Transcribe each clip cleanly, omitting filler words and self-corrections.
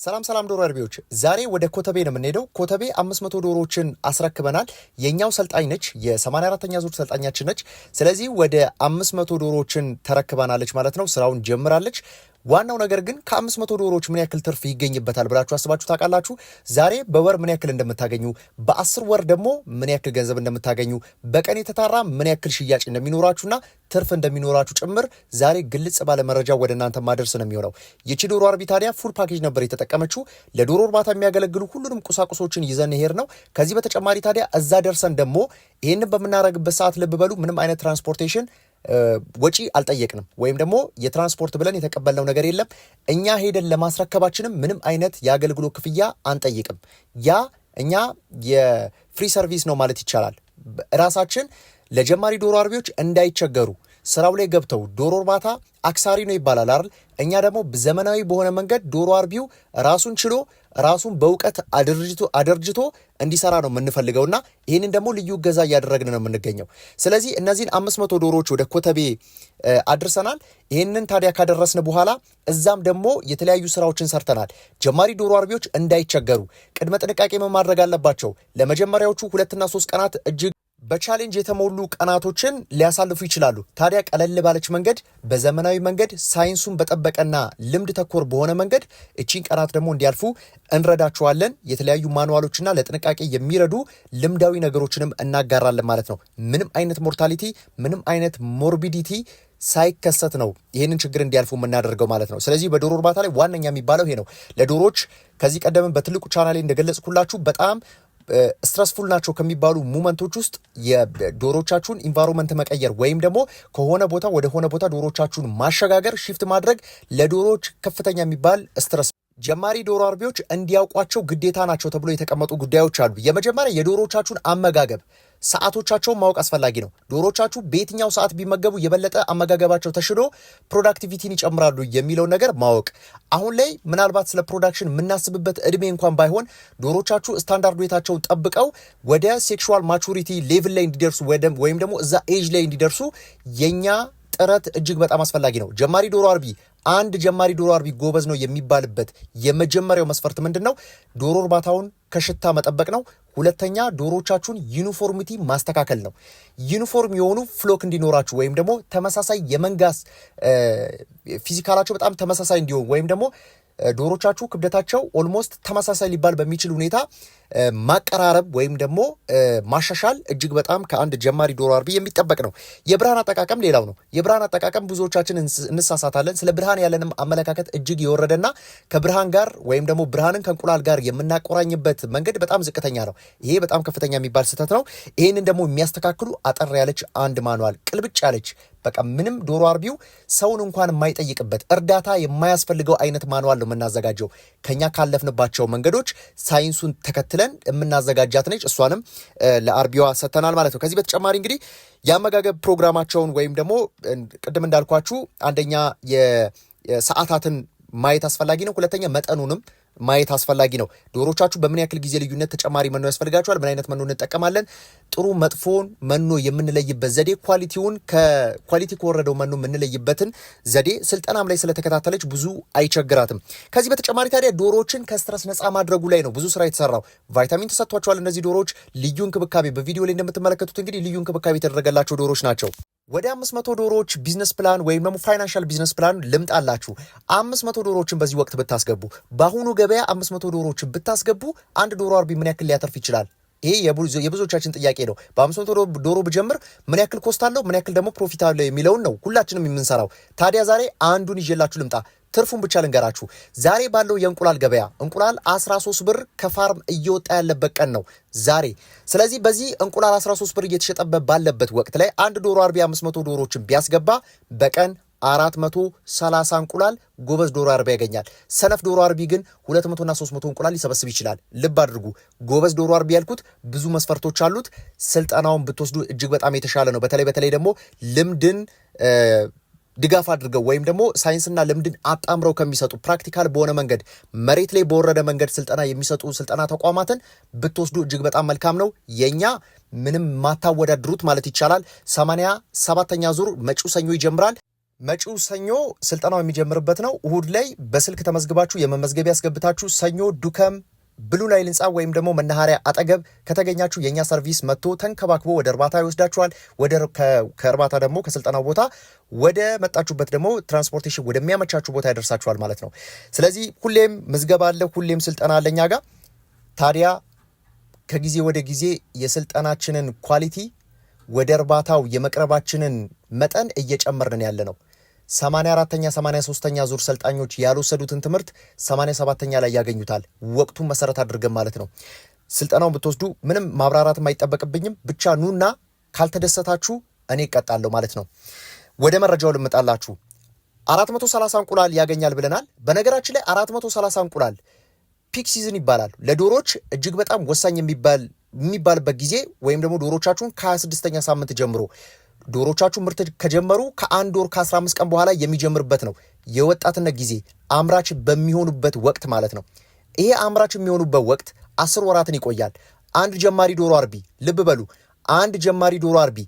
ሰላም ዶሮ አርቢዎች ዛሬ ወደ ኮተቤ ነው የምንሄደው። ኮተቤ 500 ዶሮዎችን አስረክበናል። የኛው ሰልጣኝ ነች፣ የ84ኛ ዙር ሰልጣኛችን ነች። ስለዚህ ወደ 500 ዶሮዎችን ተረክባናለች ማለት ነው። ስራውን ጀምራለች። ዋናው ነገር ግን ከ500 ዶሮዎች ምን ያክል ትርፍ ይገኝበታል ብላችሁ አስባችሁ ታውቃላችሁ? ዛሬ በወር ምን ያክል እንደምታገኙ፣ በ10 ወር ደግሞ ምን ያክል ገንዘብ እንደምታገኙ፣ በቀን የተታራ ምን ያክል ሽያጭ እንደሚኖራችሁና ትርፍ እንደሚኖራችሁ ጭምር ዛሬ ግልጽ ባለ መረጃ ወደ እናንተ ማድረስ ነው የሚሆነው። ይቺ ዶሮ አርቢ ታዲያ ፉል ፓኬጅ ነበር የተጠቀመችው። ለዶሮ እርባታ የሚያገለግሉ ሁሉንም ቁሳቁሶችን ይዘን ሄር ነው። ከዚህ በተጨማሪ ታዲያ እዛ ደርሰን ደግሞ ይህንን በምናረግበት ሰዓት ልብ በሉ ምንም አይነት ትራንስፖርቴሽን ወጪ አልጠየቅንም፣ ወይም ደግሞ የትራንስፖርት ብለን የተቀበልነው ነገር የለም። እኛ ሄደን ለማስረከባችንም ምንም አይነት የአገልግሎት ክፍያ አንጠይቅም። ያ እኛ የፍሪ ሰርቪስ ነው ማለት ይቻላል። ራሳችን ለጀማሪ ዶሮ አርቢዎች እንዳይቸገሩ ስራው ላይ ገብተው ዶሮ እርባታ አክሳሪ ነው ይባላል አይደል? እኛ ደግሞ ዘመናዊ በሆነ መንገድ ዶሮ አርቢው ራሱን ችሎ ራሱን በእውቀት አደርጅቶ እንዲሰራ ነው የምንፈልገውና ይህንን ደግሞ ልዩ እገዛ እያደረግን ነው የምንገኘው። ስለዚህ እነዚህን 500 ዶሮዎች ወደ ኮተቤ አድርሰናል። ይህንን ታዲያ ካደረስን በኋላ እዛም ደግሞ የተለያዩ ስራዎችን ሰርተናል። ጀማሪ ዶሮ አርቢዎች እንዳይቸገሩ ቅድመ ጥንቃቄ ማድረግ አለባቸው። ለመጀመሪያዎቹ 2 እና 3 ቀናት እጅግ በቻሌንጅ የተሞሉ ቀናቶችን ሊያሳልፉ ይችላሉ። ታዲያ ቀለል ባለች መንገድ በዘመናዊ መንገድ ሳይንሱን በጠበቀና ልምድ ተኮር በሆነ መንገድ እቺን ቀናት ደግሞ እንዲያልፉ እንረዳቸዋለን። የተለያዩ ማኑዋሎችና ለጥንቃቄ የሚረዱ ልምዳዊ ነገሮችንም እናጋራለን ማለት ነው። ምንም አይነት ሞርታሊቲ፣ ምንም አይነት ሞርቢዲቲ ሳይከሰት ነው ይህንን ችግር እንዲያልፉ የምናደርገው ማለት ነው። ስለዚህ በዶሮ እርባታ ላይ ዋነኛ የሚባለው ይሄ ነው። ለዶሮዎች ከዚህ ቀደም በትልቁ ቻናሌ እንደገለጽኩላችሁ በጣም ስትረስፉል ናቸው ከሚባሉ ሙመንቶች ውስጥ የዶሮቻችሁን ኢንቫይሮንመንት መቀየር ወይም ደግሞ ከሆነ ቦታ ወደ ሆነ ቦታ ዶሮቻችሁን ማሸጋገር ሽፍት ማድረግ ለዶሮዎች ከፍተኛ የሚባል ስትረስ ጀማሪ ዶሮ አርቢዎች እንዲያውቋቸው ግዴታ ናቸው ተብሎ የተቀመጡ ጉዳዮች አሉ። የመጀመሪያ የዶሮቻችሁን አመጋገብ ሰዓቶቻቸውን ማወቅ አስፈላጊ ነው። ዶሮቻችሁ በየትኛው ሰዓት ቢመገቡ የበለጠ አመጋገባቸው ተሽሎ ፕሮዳክቲቪቲን ይጨምራሉ የሚለው ነገር ማወቅ። አሁን ላይ ምናልባት ስለ ፕሮዳክሽን የምናስብበት እድሜ እንኳን ባይሆን ዶሮቻችሁ ስታንዳርድ ዌታቸውን ጠብቀው ወደ ሴክሹዋል ማቹሪቲ ሌቭል ላይ እንዲደርሱ ወይም ደግሞ እዛ ኤጅ ላይ እንዲደርሱ የኛ ጥረት እጅግ በጣም አስፈላጊ ነው። ጀማሪ ዶሮ አርቢ አንድ ጀማሪ ዶሮ አርቢ ጎበዝ ነው የሚባልበት የመጀመሪያው መስፈርት ምንድን ነው? ዶሮ እርባታውን ከሽታ መጠበቅ ነው። ሁለተኛ ዶሮቻችሁን ዩኒፎርሚቲ ማስተካከል ነው። ዩኒፎርም የሆኑ ፍሎክ እንዲኖራችሁ ወይም ደግሞ ተመሳሳይ የመንጋስ ፊዚካላቸው በጣም ተመሳሳይ እንዲሆን ወይም ደግሞ ዶሮቻችሁ ክብደታቸው ኦልሞስት ተመሳሳይ ሊባል በሚችል ሁኔታ ማቀራረብ ወይም ደግሞ ማሻሻል እጅግ በጣም ከአንድ ጀማሪ ዶሮ አርቢ የሚጠበቅ ነው። የብርሃን አጠቃቀም ሌላው ነው። የብርሃን አጠቃቀም ብዙዎቻችን እንሳሳታለን። ስለ ብርሃን ያለንም አመለካከት እጅግ የወረደና ከብርሃን ጋር ወይም ደግሞ ብርሃንን ከእንቁላል ጋር የምናቆራኝበት መንገድ በጣም ዝቅተኛ ነው። ይሄ በጣም ከፍተኛ የሚባል ስህተት ነው። ይህንን ደግሞ የሚያስተካክሉ አጠር ያለች አንድ ማኑዋል ቅልብጭ ያለች በቃ ምንም ዶሮ አርቢው ሰውን እንኳን የማይጠይቅበት እርዳታ የማያስፈልገው አይነት ማኑዋል ነው የምናዘጋጀው። ከኛ ካለፍንባቸው መንገዶች ሳይንሱን ተከትለን የምናዘጋጃት ነች። እሷንም ለአርቢዋ ሰጥተናል ማለት ነው። ከዚህ በተጨማሪ እንግዲህ የአመጋገብ ፕሮግራማቸውን ወይም ደግሞ ቅድም እንዳልኳችሁ አንደኛ የሰዓታትን ማየት አስፈላጊ ነው። ሁለተኛ መጠኑንም ማየት አስፈላጊ ነው። ዶሮቻችሁ በምን ያክል ጊዜ ልዩነት ተጨማሪ መኖ ያስፈልጋቸዋል? ምን አይነት መኖ እንጠቀማለን? ጥሩ መጥፎን መኖ የምንለይበት ዘዴ ከኳሊቲ ከወረደው መኖ የምንለይበትን ዘዴ ስልጠናም ላይ ስለተከታተለች ብዙ አይቸግራትም። ከዚህ በተጨማሪ ታዲያ ዶሮዎችን ከስትረስ ነፃ ማድረጉ ላይ ነው ብዙ ስራ የተሰራው። ቫይታሚን ተሰጥቷቸዋል። እነዚህ ዶሮዎች ልዩ እንክብካቤ በቪዲዮ ላይ እንደምትመለከቱት እንግዲህ ልዩ እንክብካቤ የተደረገላቸው ዶሮዎች ናቸው። ወደ 500 ዶሮዎች ቢዝነስ ፕላን ወይም ደግሞ ፋይናንሻል ቢዝነስ ፕላን ልምጣላችሁ። 500 ዶሮዎችን በዚህ ወቅት ብታስገቡ በአሁኑ ገበያ 500 ዶሮዎችን ብታስገቡ አንድ ዶሮ አርቢ ምን ያክል ሊያተርፍ ይችላል? ይሄ የብዙዎቻችን ጥያቄ ነው። በ500 ዶሮ ብጀምር ምን ያክል ኮስት አለው፣ ምን ያክል ደግሞ ፕሮፊት አለው የሚለውን ነው ሁላችንም የምንሰራው። ታዲያ ዛሬ አንዱን ይዤላችሁ ልምጣ። ትርፉን ብቻ ልንገራችሁ። ዛሬ ባለው የእንቁላል ገበያ እንቁላል 13 ብር ከፋርም እየወጣ ያለበት ቀን ነው ዛሬ። ስለዚህ በዚህ እንቁላል 13 ብር እየተሸጠበት ባለበት ወቅት ላይ አንድ ዶሮ አርቢ 500 ዶሮዎችን ቢያስገባ በቀን 430 እንቁላል ጎበዝ ዶሮ አርቢ ያገኛል። ሰነፍ ዶሮ አርቢ ግን 200 እና 300 እንቁላል ሊሰበስብ ይችላል። ልብ አድርጉ። ጎበዝ ዶሮ አርቢ ያልኩት ብዙ መስፈርቶች አሉት። ስልጠናውን ብትወስዱ እጅግ በጣም የተሻለ ነው። በተለይ ደግሞ ልምድን ድጋፍ አድርገው ወይም ደግሞ ሳይንስና ልምድን አጣምረው ከሚሰጡ ፕራክቲካል በሆነ መንገድ መሬት ላይ በወረደ መንገድ ስልጠና የሚሰጡ ስልጠና ተቋማትን ብትወስዱ እጅግ በጣም መልካም ነው። የኛ ምንም ማታወዳድሩት ማለት ይቻላል 87ኛ ዙር መጪው ሰኞ ይጀምራል። መጪው ሰኞ ስልጠናው የሚጀምርበት ነው። እሁድ ላይ በስልክ ተመዝግባችሁ የመመዝገቢያ ያስገብታችሁ ሰኞ ዱከም ብሉ ናይል ህንፃ ወይም ደግሞ መናኸሪያ አጠገብ ከተገኛችሁ የኛ ሰርቪስ መጥቶ ተንከባክቦ ወደ እርባታ ይወስዳችኋል። ከእርባታ ደግሞ ከስልጠናው ቦታ ወደ መጣችሁበት ደግሞ ትራንስፖርቴሽን ወደሚያመቻችሁ ቦታ ያደርሳችኋል ማለት ነው። ስለዚህ ሁሌም ምዝገባ አለ፣ ሁሌም ስልጠና አለ እኛ ጋር። ታዲያ ከጊዜ ወደ ጊዜ የስልጠናችንን ኳሊቲ ወደ እርባታው የመቅረባችንን መጠን እየጨመርን ያለ ነው። 84ኛ 83ኛ ዙር ሰልጣኞች ያልወሰዱትን ትምህርት 87ኛ ላይ ያገኙታል። ወቅቱን መሰረት አድርገን ማለት ነው። ስልጠናውን ብትወስዱ ምንም ማብራራትም አይጠበቅብኝም። ብቻ ኑና ካልተደሰታችሁ እኔ እቀጣለሁ ማለት ነው። ወደ መረጃው ልምጣላችሁ። 430 እንቁላል ያገኛል ብለናል። በነገራችን ላይ 430 እንቁላል ፒክ ሲዝን ይባላል። ለዶሮች እጅግ በጣም ወሳኝ የሚባልበት ጊዜ ወይም ደግሞ ዶሮቻችሁን ከ26ኛ ሳምንት ጀምሮ ዶሮቻችሁ ምርት ከጀመሩ ከ1 ወር ከ15 ቀን በኋላ የሚጀምርበት ነው። የወጣትነት ጊዜ አምራች በሚሆኑበት ወቅት ማለት ነው። ይሄ አምራች የሚሆኑበት ወቅት 10 ወራትን ይቆያል። አንድ ጀማሪ ዶሮ አርቢ ልብ በሉ፣ አንድ ጀማሪ ዶሮ አርቢ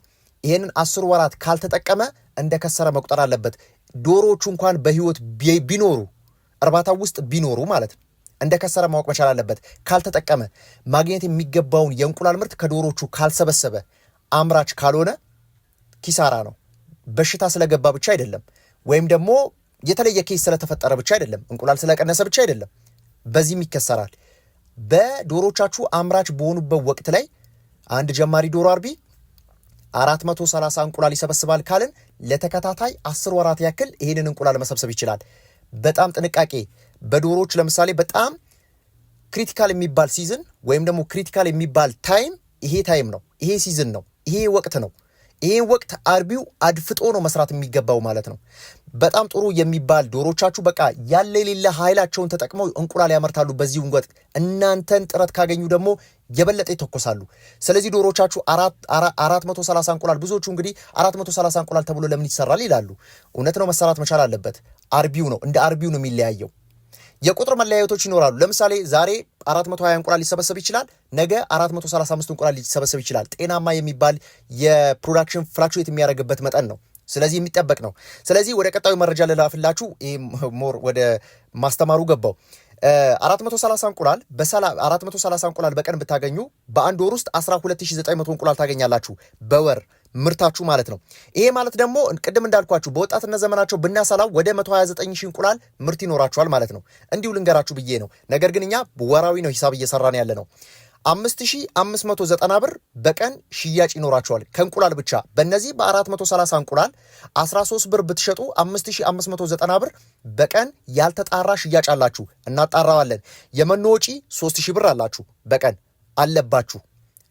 ይሄንን 10 ወራት ካልተጠቀመ እንደከሰረ መቁጠር አለበት። ዶሮቹ እንኳን በህይወት ቢኖሩ እርባታው ውስጥ ቢኖሩ ማለት ነው እንደከሰረ ማወቅ መቻል አለበት። ካልተጠቀመ ማግኘት የሚገባውን የእንቁላል ምርት ከዶሮቹ ካልሰበሰበ አምራች ካልሆነ ኪሳራ ነው። በሽታ ስለገባ ብቻ አይደለም፣ ወይም ደግሞ የተለየ ኬስ ስለተፈጠረ ብቻ አይደለም፣ እንቁላል ስለቀነሰ ብቻ አይደለም። በዚህም ይከሰራል። በዶሮቻችሁ አምራች በሆኑበት ወቅት ላይ አንድ ጀማሪ ዶሮ አርቢ 430 እንቁላል ይሰበስባል ካልን ለተከታታይ 10 ወራት ያክል ይህንን እንቁላል መሰብሰብ ይችላል። በጣም ጥንቃቄ በዶሮች ለምሳሌ በጣም ክሪቲካል የሚባል ሲዝን ወይም ደግሞ ክሪቲካል የሚባል ታይም ይሄ ታይም ነው፣ ይሄ ሲዝን ነው፣ ይሄ ወቅት ነው። ይሄ ወቅት አርቢው አድፍጦ ነው መስራት የሚገባው ማለት ነው። በጣም ጥሩ የሚባል ዶሮቻችሁ በቃ ያለ የሌለ ኃይላቸውን ተጠቅመው እንቁላል ያመርታሉ በዚህ ወቅት። እናንተን ጥረት ካገኙ ደግሞ የበለጠ ይተኮሳሉ። ስለዚህ ዶሮቻችሁ 430 እንቁላል፣ ብዙዎቹ እንግዲህ 430 እንቁላል ተብሎ ለምን ይሰራል ይላሉ። እውነት ነው፣ መሰራት መቻል አለበት። አርቢው ነው፣ እንደ አርቢው ነው የሚለያየው። የቁጥር መለያየቶች ይኖራሉ። ለምሳሌ ዛሬ 420 እንቁላል ሊሰበሰብ ይችላል፣ ነገ 435 እንቁላል ሊሰበሰብ ይችላል። ጤናማ የሚባል የፕሮዳክሽን ፍላክቹዌት የሚያደርግበት መጠን ነው። ስለዚህ የሚጠበቅ ነው። ስለዚህ ወደ ቀጣዩ መረጃ ልላፍላችሁ። ሞር ወደ ማስተማሩ ገባው። 430 እንቁላል በቀን ብታገኙ በአንድ ወር ውስጥ 12900 እንቁላል ታገኛላችሁ በወር ምርታችሁ ማለት ነው። ይሄ ማለት ደግሞ ቅድም እንዳልኳችሁ በወጣትነት ዘመናቸው ብናሰላው ወደ 129 ሺህ እንቁላል ምርት ይኖራችኋል ማለት ነው። እንዲሁ ልንገራችሁ ብዬ ነው። ነገር ግን እኛ ወራዊ ነው ሂሳብ እየሰራን ያለ ነው። 5590 ብር በቀን ሽያጭ ይኖራችኋል ከእንቁላል ብቻ። በእነዚህ በ430 እንቁላል 13 ብር ብትሸጡ 5590 ብር በቀን ያልተጣራ ሽያጭ አላችሁ። እናጣራዋለን። የመኖ ወጪ 3000 ብር አላችሁ በቀን አለባችሁ።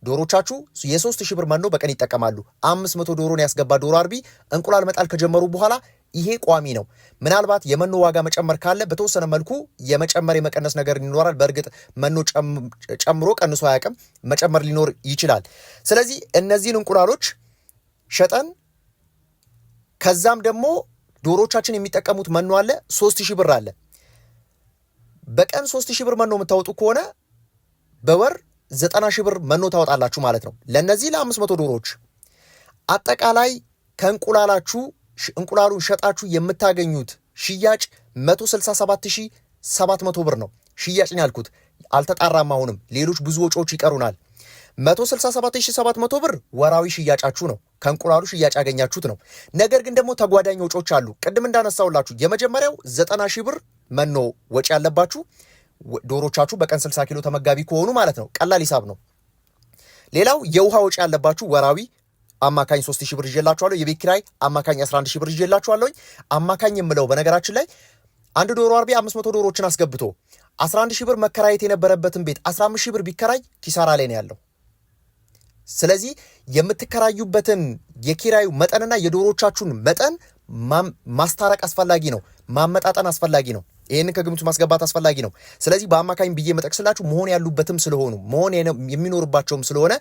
ዶሮቻችሁ የ3000 ብር መኖ በቀን ይጠቀማሉ። 500 ዶሮን ያስገባ ዶሮ አርቢ እንቁላል መጣል ከጀመሩ በኋላ ይሄ ቋሚ ነው። ምናልባት የመኖ ዋጋ መጨመር ካለ በተወሰነ መልኩ የመጨመር የመቀነስ ነገር ይኖራል። በእርግጥ መኖ ጨምሮ ቀንሶ አያውቅም፣ መጨመር ሊኖር ይችላል። ስለዚህ እነዚህን እንቁላሎች ሸጠን ከዛም ደግሞ ዶሮቻችን የሚጠቀሙት መኖ አለ፣ 3000 ብር አለ። በቀን 3000 ብር መኖ የምታወጡ ከሆነ በወር 90,000 ብር መኖ ታወጣላችሁ ማለት ነው። ለነዚህ ለ500 ዶሮዎች አጠቃላይ ከእንቁላላችሁ እንቁላሉን ሸጣችሁ የምታገኙት ሽያጭ 167700 ብር ነው። ሽያጭ ነው ያልኩት፣ አልተጣራም። አሁንም ሌሎች ብዙ ወጪዎች ይቀሩናል። 167700 ብር ወራዊ ሽያጫችሁ ነው፣ ከእንቁላሉ ሽያጭ ያገኛችሁት ነው። ነገር ግን ደግሞ ተጓዳኝ ወጪዎች አሉ። ቅድም እንዳነሳውላችሁ የመጀመሪያው 90,000 ብር መኖ ወጪ ያለባችሁ ዶሮቻችሁ በቀን 60 ኪሎ ተመጋቢ ከሆኑ ማለት ነው። ቀላል ሂሳብ ነው። ሌላው የውሃ ወጪ ያለባችሁ ወራዊ አማካኝ 3000 ብር ይዤላችኋለሁ። የቤት ኪራይ አማካኝ 11000 ብር ይዤላችኋለሁ። አማካኝ የምለው በነገራችን ላይ አንድ ዶሮ አርቢ 500 ዶሮዎችን አስገብቶ 11000 ብር መከራየት የነበረበትን ቤት 15000 ብር ቢከራይ ኪሳራ ላይ ነው ያለው። ስለዚህ የምትከራዩበትን የኪራዩ መጠንና የዶሮቻችሁን መጠን ማስታረቅ አስፈላጊ ነው። ማመጣጠን አስፈላጊ ነው። ይህንን ከግምቱ ማስገባት አስፈላጊ ነው። ስለዚህ በአማካኝ ብዬ መጠቅስላችሁ መሆን ያሉበትም ስለሆኑ መሆን የሚኖርባቸውም ስለሆነ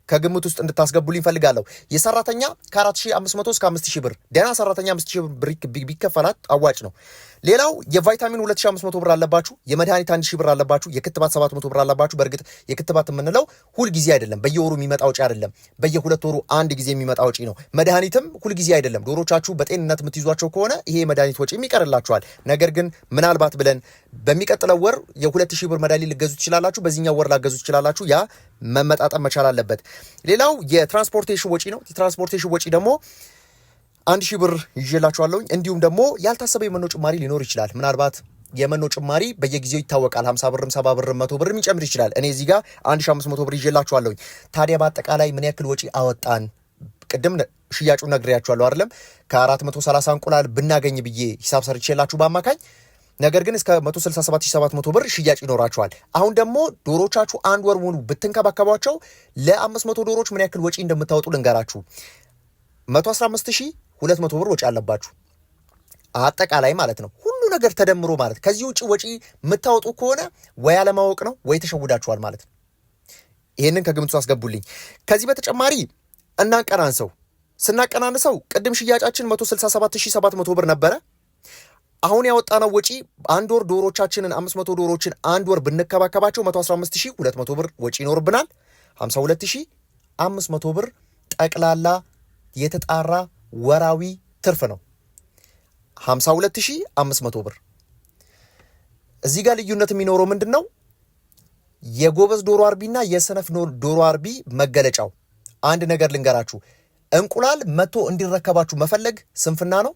ከግምት ውስጥ እንድታስገቡልኝ ፈልጋለሁ። የሰራተኛ ከ4500 እስከ 5000 ብር፣ ደህና ሰራተኛ 5000 ብር ቢከፈላት አዋጭ ነው። ሌላው የቫይታሚን 2500 ብር አለባችሁ፣ የመድኃኒት 1000 ብር አለባችሁ፣ የክትባት 700 ብር አለባችሁ። በእርግጥ የክትባት የምንለው ሁል ጊዜ አይደለም፣ በየወሩ የሚመጣ ወጪ አይደለም፣ በየሁለት ወሩ አንድ ጊዜ የሚመጣ ወጪ ነው። መድኃኒትም ሁል ጊዜ አይደለም። ዶሮቻችሁ በጤንነት የምትይዟቸው ከሆነ ይሄ የመድኃኒት ወጪ ይቀርላችኋል። ነገር ግን ምናልባት ብለን በሚቀጥለው ወር የ2000 ብር መድኃኒት ልገዙ ትችላላችሁ፣ በዚህኛው ወር ላገዙ ትችላላችሁ። ያ መመጣጠን መቻል አለበት። ሌላው የትራንስፖርቴሽን ወጪ ነው። የትራንስፖርቴሽን ወጪ ደግሞ 1000 ብር ይዤላችኋለሁ። እንዲሁም ደግሞ ያልታሰበ የመኖ ጭማሪ ሊኖር ይችላል። ምናልባት የመኖ ጭማሪ በየጊዜው ይታወቃል። 50 ብርም 70 ብርም 100 ብርም ይጨምር ይችላል። እኔ እዚህ ጋር 1500 ብር ይዤላችኋለሁ። ታዲያ በአጠቃላይ ምን ያክል ወጪ አወጣን? ቅድም ሽያጩን ነግሬያችኋለሁ አይደለም? ከ430 እንቁላል ብናገኝ ብዬ ሂሳብ ሰርቼላችሁ በአማካኝ ነገር ግን እስከ 167700 ብር ሽያጭ ይኖራችኋል። አሁን ደግሞ ዶሮቻችሁ አንድ ወር ሙሉ ብትንከባከቧቸው ለ500 ዶሮች ምን ያክል ወጪ እንደምታወጡ ልንገራችሁ። 115200 ብር ወጪ አለባችሁ አጠቃላይ ማለት ነው። ሁሉ ነገር ተደምሮ ማለት ከዚህ ውጪ ወጪ የምታወጡ ከሆነ ወይ አለማወቅ ነው ወይ ተሸውዳችኋል ማለት ነው። ይሄንን ከግምቱ አስገቡልኝ። ከዚህ በተጨማሪ እናቀናንሰው። ስናቀናንሰው ቅድም ሽያጫችን 167700 ብር ነበረ። አሁን ያወጣነው ወጪ አንድ ወር ዶሮቻችንን 500 ዶሮችን አንድ ወር ብንከባከባቸው 115200 ብር ወጪ ይኖርብናል። 52500 ብር ጠቅላላ የተጣራ ወራዊ ትርፍ ነው። 52500 ብር። እዚህ ጋር ልዩነት የሚኖረው ምንድን ነው? የጎበዝ ዶሮ አርቢና የሰነፍ ዶሮ አርቢ መገለጫው አንድ ነገር ልንገራችሁ። እንቁላል መቶ እንዲረከባችሁ መፈለግ ስንፍና ነው።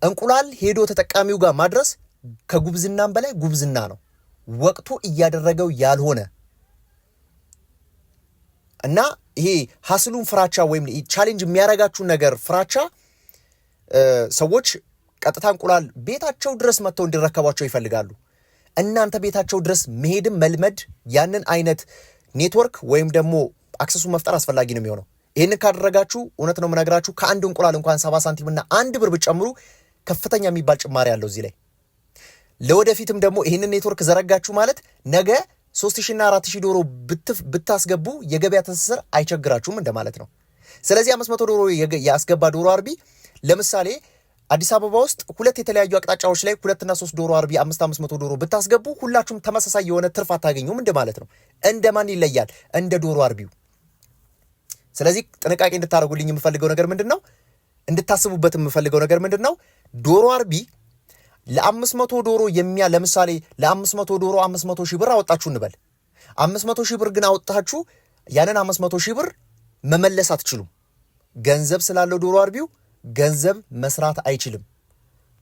እንቁላል ሄዶ ተጠቃሚው ጋር ማድረስ ከጉብዝናም በላይ ጉብዝና ነው። ወቅቱ እያደረገው ያልሆነ እና ይሄ ሀስሉን ፍራቻ ወይም ቻሌንጅ የሚያረጋችሁን ነገር ፍራቻ ሰዎች ቀጥታ እንቁላል ቤታቸው ድረስ መጥተው እንዲረከቧቸው ይፈልጋሉ። እናንተ ቤታቸው ድረስ መሄድም መልመድ ያንን አይነት ኔትወርክ ወይም ደግሞ አክሰሱን መፍጠር አስፈላጊ ነው የሚሆነው። ይህንን ካደረጋችሁ እውነት ነው የምነግራችሁ ከአንድ እንቁላል እንኳን 70 ሳንቲምና 1 ብር ብትጨምሩ ከፍተኛ የሚባል ጭማሪ አለው እዚህ ላይ። ለወደፊትም ደግሞ ይህንን ኔትወርክ ዘረጋችሁ ማለት ነገ 3000 እና 4000 ዶሮ ብታስገቡ የገበያ ትስስር አይቸግራችሁም እንደማለት ነው። ስለዚህ 500 ዶሮ ያስገባ ዶሮ አርቢ ለምሳሌ አዲስ አበባ ውስጥ ሁለት የተለያዩ አቅጣጫዎች ላይ 2 እና 3 ዶሮ አርቢ 500 ዶሮ ብታስገቡ ሁላችሁም ተመሳሳይ የሆነ ትርፍ አታገኙም እንደማለት ነው። እንደማን ይለያል? እንደ ዶሮ አርቢው። ስለዚህ ጥንቃቄ እንድታደርጉልኝ የምፈልገው ነገር ምንድነው? እንድታስቡበት የምፈልገው ነገር ምንድነው? ዶሮ አርቢ ለ500 ዶሮ ለምሳሌ ለ500 ዶሮ 500 ሺህ ብር አወጣችሁ እንበል። 500 ሺህ ብር ግን አወጣችሁ ያንን 500 ሺህ ብር መመለስ አትችሉም። ገንዘብ ስላለው ዶሮ አርቢው ገንዘብ መስራት አይችልም።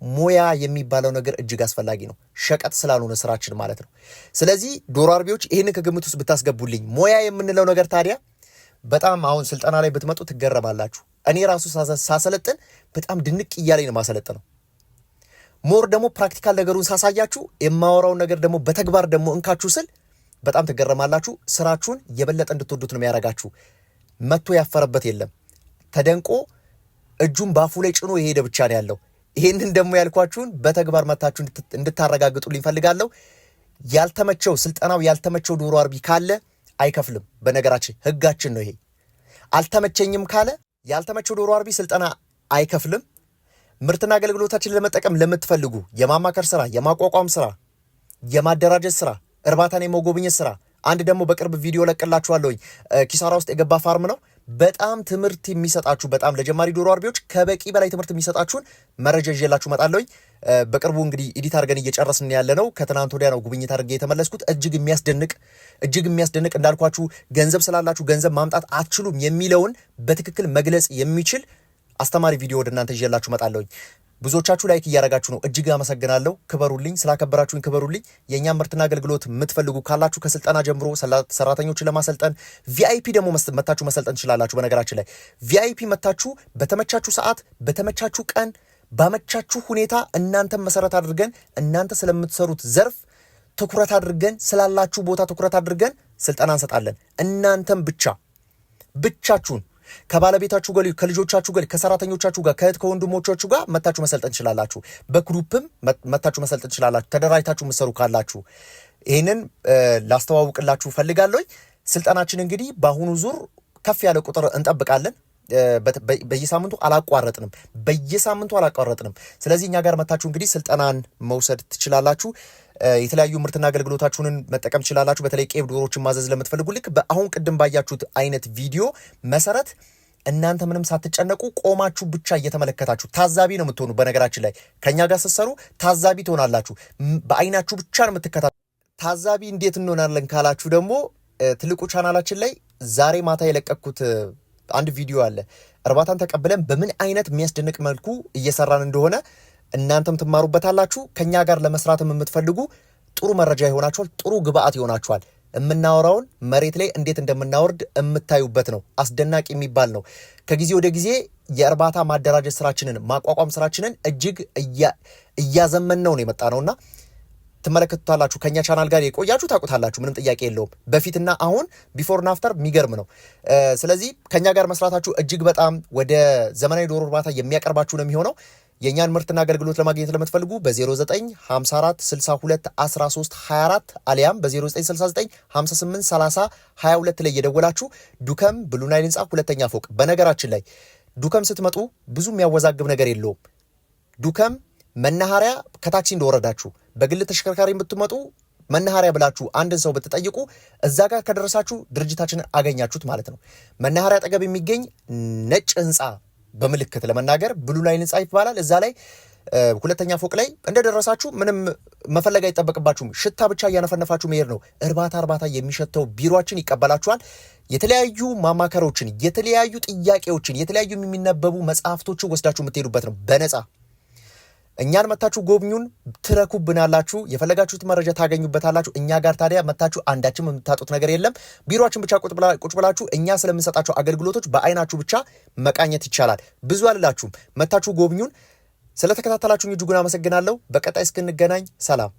ሞያ የሚባለው ነገር እጅግ አስፈላጊ ነው። ሸቀጥ ስላልሆነ ስራችን ማለት ነው። ስለዚህ ዶሮ አርቢዎች ይህንን ከግምት ውስጥ ብታስገቡልኝ። ሞያ የምንለው ነገር ታዲያ በጣም አሁን ስልጠና ላይ ብትመጡ ትገረማላችሁ። እኔ ራሱ ሳሰለጥን በጣም ድንቅ እያለኝ ነው ማሰለጥነው። ሞር ደግሞ ፕራክቲካል ነገሩን ሳሳያችሁ የማወራውን ነገር ደግሞ በተግባር ደግሞ እንካችሁ ስል በጣም ትገረማላችሁ። ስራችሁን የበለጠ እንድትወዱት ነው የሚያደርጋችሁ። መቶ ያፈረበት የለም። ተደንቆ እጁን ባፉ ላይ ጭኖ የሄደ ብቻ ነው ያለው። ይሄንን ደግሞ ያልኳችሁን በተግባር መታችሁ እንድታረጋግጡልኝ ፈልጋለሁ። ያልተመቸው ስልጠናው ያልተመቸው ዶሮ አርቢ ካለ አይከፍልም። በነገራችን ህጋችን ነው ይሄ። አልተመቸኝም ካለ ያልተመቸው ዶሮ አርቢ ስልጠና አይከፍልም። ምርትና አገልግሎታችን ለመጠቀም ለምትፈልጉ የማማከር ስራ፣ የማቋቋም ስራ፣ የማደራጀት ስራ፣ እርባታን የመጎብኘት ስራ አንድ ደግሞ በቅርብ ቪዲዮ ለቅላችኋለሁኝ። ኪሳራ ውስጥ የገባ ፋርም ነው። በጣም ትምህርት የሚሰጣችሁ በጣም ለጀማሪ ዶሮ አርቢዎች ከበቂ በላይ ትምህርት የሚሰጣችሁን መረጃ ይዤላችሁ እመጣለሁኝ። በቅርቡ እንግዲህ ኤዲት አድርገን እየጨረስን ያለ ነው። ከትናንት ወዲያ ነው ጉብኝት አድርጌ የተመለስኩት። እጅግ የሚያስደንቅ እንዳልኳችሁ ገንዘብ ስላላችሁ ገንዘብ ማምጣት አትችሉም የሚለውን በትክክል መግለጽ የሚችል አስተማሪ ቪዲዮ ወደ እናንተ ይዤላችሁ እመጣለሁኝ። ብዙዎቻችሁ ላይክ እያደረጋችሁ ነው። እጅግ አመሰግናለሁ። ክበሩልኝ፣ ስላከበራችሁኝ ክበሩልኝ። የእኛም ምርትና አገልግሎት የምትፈልጉ ካላችሁ ከስልጠና ጀምሮ ሰራተኞችን ለማሰልጠን ቪአይፒ ደግሞ መታችሁ መሰልጠን ትችላላችሁ። በነገራችን ላይ ቪአይፒ መታችሁ በተመቻችሁ ሰዓት፣ በተመቻችሁ ቀን፣ ባመቻችሁ ሁኔታ እናንተም መሰረት አድርገን እናንተ ስለምትሰሩት ዘርፍ ትኩረት አድርገን ስላላችሁ ቦታ ትኩረት አድርገን ስልጠና እንሰጣለን። እናንተም ብቻችሁን ከባለቤታችሁ ጋር ከልጆቻችሁ ጋር ከሰራተኞቻችሁ ጋር ከእህት ከወንድሞቻችሁ ጋር መታችሁ መሰልጠን ትችላላችሁ። በግሩፕም መታችሁ መሰልጠን ትችላላችሁ። ተደራጅታችሁ የምትሰሩ ካላችሁ ይህንን ላስተዋውቅላችሁ ፈልጋለሁ። ስልጠናችን እንግዲህ በአሁኑ ዙር ከፍ ያለ ቁጥር እንጠብቃለን። በየሳምንቱ አላቋረጥንም። ስለዚህ እኛ ጋር መታችሁ እንግዲህ ስልጠናን መውሰድ ትችላላችሁ። የተለያዩ ምርትና አገልግሎታችሁን መጠቀም ትችላላችሁ። በተለይ ቄብ ዶሮዎችን ማዘዝ ለምትፈልጉ ልክ በአሁን ቅድም ባያችሁት አይነት ቪዲዮ መሰረት እናንተ ምንም ሳትጨነቁ ቆማችሁ ብቻ እየተመለከታችሁ ታዛቢ ነው የምትሆኑ። በነገራችን ላይ ከኛ ጋር ስትሰሩ ታዛቢ ትሆናላችሁ። በአይናችሁ ብቻ ነው የምትከታተሉ። ታዛቢ እንዴት እንሆናለን ካላችሁ ደግሞ ትልቁ ቻናላችን ላይ ዛሬ ማታ የለቀኩት አንድ ቪዲዮ አለ። እርባታን ተቀብለን በምን አይነት የሚያስደንቅ መልኩ እየሰራን እንደሆነ እናንተም ትማሩበታላችሁ። ከኛ ጋር ለመስራትም የምትፈልጉ ጥሩ መረጃ ይሆናችኋል፣ ጥሩ ግብአት ይሆናችኋል። የምናወራውን መሬት ላይ እንዴት እንደምናወርድ የምታዩበት ነው። አስደናቂ የሚባል ነው። ከጊዜ ወደ ጊዜ የእርባታ ማደራጀት ስራችንን ማቋቋም ስራችንን እጅግ እያዘመን ነው የመጣ ነውና ትመለከቱታላችሁ። ከኛ ቻናል ጋር የቆያችሁ ታውቁታላችሁ። ምንም ጥያቄ የለውም። በፊትና አሁን ቢፎርና አፍተር የሚገርም ነው። ስለዚህ ከኛ ጋር መስራታችሁ እጅግ በጣም ወደ ዘመናዊ ዶሮ እርባታ የሚያቀርባችሁ ነው የሚሆነው። የኛን ምርትና አገልግሎት ለማግኘት ለምትፈልጉ በ0954 62 13 24 አሊያም በ0969 58 30 22 ላይ የደወላችሁ ዱከም ብሉ ናይል ህንፃ ሁለተኛ ፎቅ። በነገራችን ላይ ዱከም ስትመጡ ብዙ የሚያወዛግብ ነገር የለውም። ዱከም መናኸሪያ ከታክሲ እንደወረዳችሁ በግል ተሽከርካሪ የምትመጡ መናኸሪያ ብላችሁ አንድን ሰው ብትጠይቁ እዛ ጋር ከደረሳችሁ ድርጅታችንን አገኛችሁት ማለት ነው። መናኸሪያ አጠገብ የሚገኝ ነጭ ህንፃ በምልክት ለመናገር ብሉ ናይል ህንፃ ይባላል። እዛ ላይ ሁለተኛ ፎቅ ላይ እንደደረሳችሁ ምንም መፈለግ አይጠበቅባችሁም። ሽታ ብቻ እያነፈነፋችሁ መሄድ ነው። እርባታ የሚሸተው ቢሮአችን ይቀበላችኋል። የተለያዩ ማማከሮችን፣ የተለያዩ ጥያቄዎችን፣ የተለያዩ የሚነበቡ መጽሐፍቶችን ወስዳችሁ የምትሄዱበት ነው በነፃ። እኛን መታችሁ ጎብኙን፣ ትረኩብናላችሁ፣ የፈለጋችሁት መረጃ ታገኙበታላችሁ። እኛ ጋር ታዲያ መታችሁ አንዳችም የምታጡት ነገር የለም። ቢሮአችን ብቻ ቁጭ ብላችሁ እኛ ስለምንሰጣቸው አገልግሎቶች በአይናችሁ ብቻ መቃኘት ይቻላል። ብዙ አልላችሁም። መታችሁ ጎብኙን። ስለተከታተላችሁኝ እጅጉን አመሰግናለሁ። በቀጣይ እስክንገናኝ ሰላም።